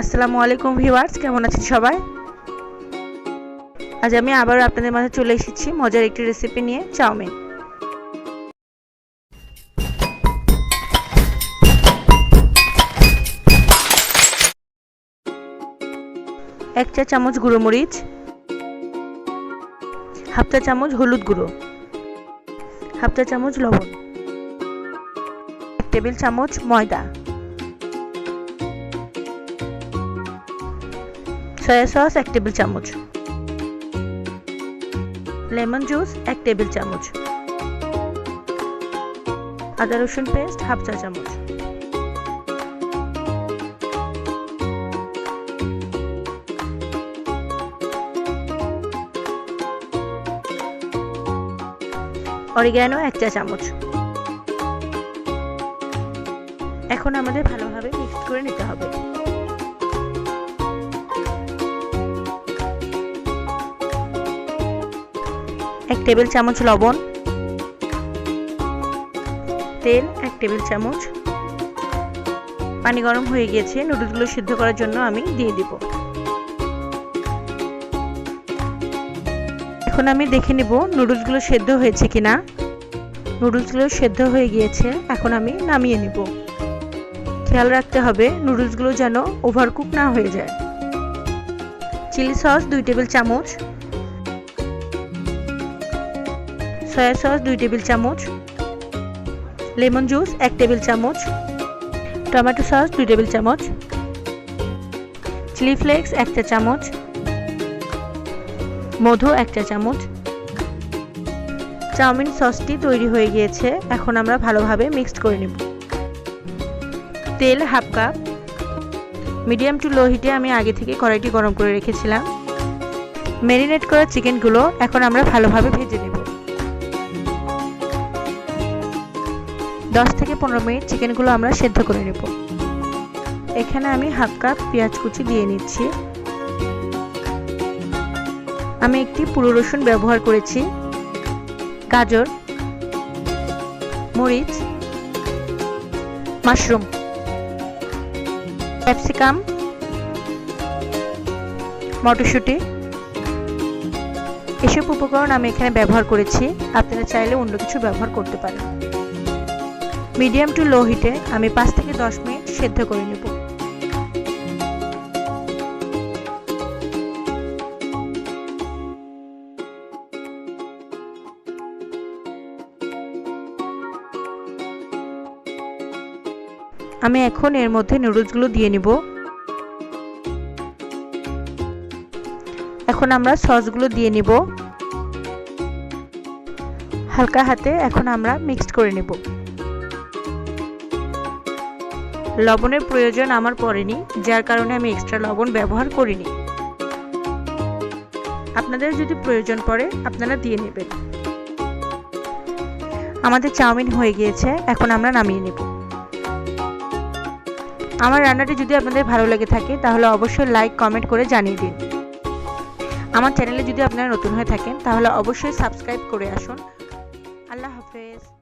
আসসালামু আলাইকুম ভিউয়ার্স, কেমন আছেন সবাই? আজ আমি আবার আপনাদের মাঝে চলে এসেছি মজার একটি রেসিপি নিয়ে, চাউমিন। এক চা চামচ গুঁড়ো মরিচ, হাফ চা চামচ হলুদ গুঁড়ো, হাফ চা চামচ লবণ, এক টেবিল চামচ ময়দা, সয়া সস এক টেবিল চামচ, লেমন জুস এক টেবিল চামচ, আদা রসুন পেস্ট হাফ চা চামচ। অরিগ্যানো এক চা চামচ। এখন আমাদের ভালোভাবে মিক্স করে নিতে হবে। এক টেবিল চামচ লবণ, তেল এক টেবিল চামচ। পানি গরম হয়ে গিয়েছে, নুডলসগুলো সিদ্ধ করার জন্য আমি দিয়ে দিব। এখন আমি দেখে নিব নুডলসগুলো সেদ্ধ হয়েছে কিনা। নুডলসগুলো সেদ্ধ হয়ে গিয়েছে, এখন আমি নামিয়ে নিব। খেয়াল রাখতে হবে নুডলসগুলো যেন ওভারকুক না হয়ে যায়। চিলি সস 2 টেবিল চামচ, সয়া সস 2 টেবিল চামচ, লেমন জুস 1 টেবিল চামচ, টমেটো সস 2 টেবিল চামচ, চিলি ফ্লেক্স 1 চা চামচ, মধু 1 চা চামচ। চাউমিন সসটি তৈরি হয়ে গিয়েছে, এখন আমরা ভালোভাবে মিক্সড করে নেব। তেল half cup. Medium to low হিটে আমি আগে থেকে কড়াইটি গরম করে রেখেছিলাম। ম্যারিনেট করা চিকেনগুলো এখন আমরা ভালোভাবে ভেজে নেব। 10 থেকে 15 মিনিট চিকেনগুলো আমরা সেদ্ধ করে নেব। এখানে আমি হাফ কাপ পেঁয়াজ কুচি দিয়ে নিচ্ছি। আমি একটি পুরো রসুন ব্যবহার করেছি। গাজর, মরিচ, মাশরুম, ক্যাপসিকাম, মটরশুঁটি, এসব উপকরণ আমি এখানে ব্যবহার করেছি। আপনারা চাইলে অন্য কিছু ব্যবহার করতে পারেন। মিডিয়াম টু লো হিটে আমি 5 থেকে 10 মিনিট সেদ্ধ করে নেব। আমি এখন এর মধ্যে নুডলসগুলো দিয়ে নিব। এখন আমরা সসগুলো দিয়ে নিব। হালকা হাতে এখন আমরা মিক্সড করে নেব। লবণের প্রয়োজন আমার পড়েনি, যার কারণে আমি এক্সট্রা লবণ ব্যবহার করিনি। আপনাদের যদি প্রয়োজন পড়ে আপনারা দিয়ে নেবেন। আমাদের চাউমিন হয়ে গিয়েছে, এখন আমরা নামিয়ে নেব। আমার রান্নাটি যদি আপনাদের ভালো লেগে থাকে তাহলে অবশ্যই লাইক কমেন্ট করে জানিয়ে দিন। আমার চ্যানেলে যদি আপনারা নতুন হয়ে থাকেন তাহলে অবশ্যই সাবস্ক্রাইব করে আসুন। আল্লাহ হাফেজ।